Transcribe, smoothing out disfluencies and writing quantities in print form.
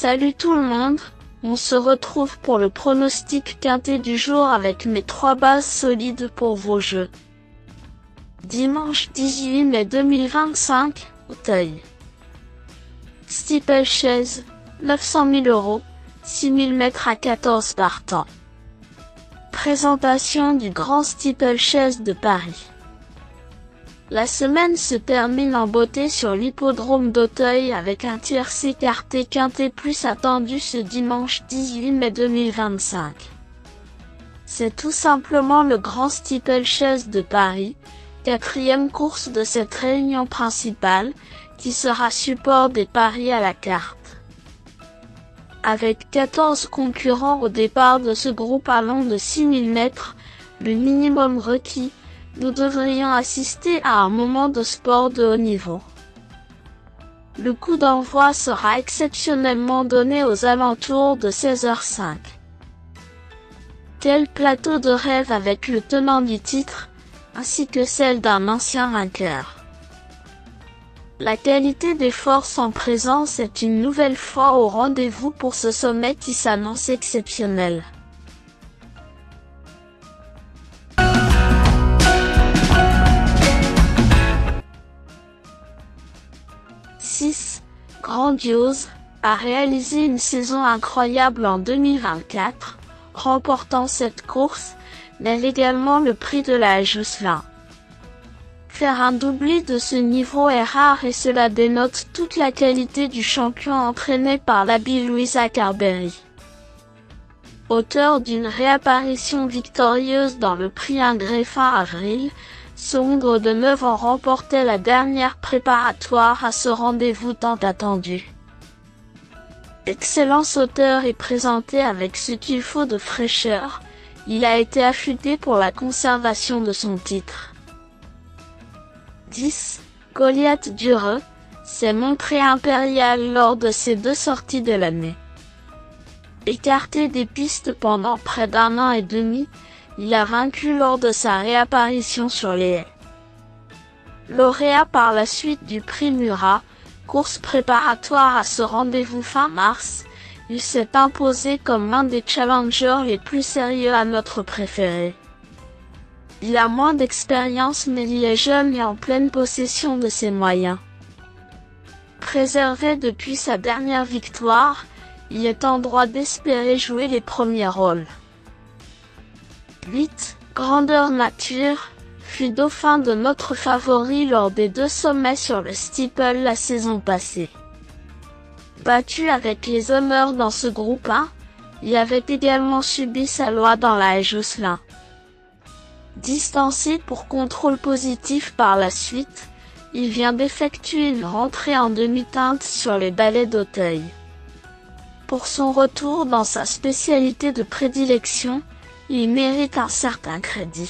Salut tout le monde, on se retrouve pour le pronostic quintet du jour avec mes 3 bases solides pour vos jeux. Dimanche 18 mai 2025, Auteuil. Steeplechase, 900 000 €, 6 000 mètres à 14 partants. Présentation du Grand Steeplechase de Paris. La semaine se termine en beauté sur l'hippodrome d'Auteuil avec un tiercé écarté quintet plus attendu ce dimanche 18 mai 2025. C'est tout simplement le Grand Steeplechase de Paris, 4e course de cette réunion principale, qui sera support des paris à la carte. Avec 14 concurrents au départ de ce groupe allant de 6 000 mètres, le minimum requis, nous devrions assister à un moment de sport de haut niveau. Le coup d'envoi sera exceptionnellement donné aux alentours de 16h05. Quel plateau de rêve avec le tenant du titre, ainsi que celle d'un ancien vainqueur. La qualité des forces en présence est une nouvelle fois au rendez-vous pour ce sommet qui s'annonce exceptionnel. Grandiose, a réalisé une saison incroyable en 2024, remportant cette course, mais également le prix de la Jousselin. Faire un doublé de ce niveau est rare et cela dénote toute la qualité du champion entraîné par l'habile Louisa Carberry. Auteur d'une réapparition victorieuse dans le prix Ingré fin avril, ce Hongre de 9 ans remportait la dernière préparatoire à ce rendez-vous tant attendu. Excellent sauteur et présenté avec ce qu'il faut de fraîcheur, il a été affûté pour la conservation de son titre. 10. Goliath Dureux s'est montré impérial lors de ses 2 sorties de l'année. Écarté des pistes pendant près d'1 an et demi, il a vaincu lors de sa réapparition sur les haies. Lauréat par la suite du prix Murat, course préparatoire à ce rendez-vous fin mars, il s'est imposé comme l'un des challengers les plus sérieux à notre préféré. Il a moins d'expérience mais il est jeune et en pleine possession de ses moyens. Préservé depuis sa dernière victoire, il est en droit d'espérer jouer les premiers rôles. 8. Grandeur nature, fut dauphin de notre favori lors des 2 sommets sur le steeple la saison passée. Battu avec les honneurs dans ce groupe 1, il avait également subi sa loi dans la Jousselin. Distancé pour contrôle positif par la suite, il vient d'effectuer une rentrée en demi-teinte sur les balais d'Auteuil. Pour son retour dans sa spécialité de prédilection, il mérite un certain crédit.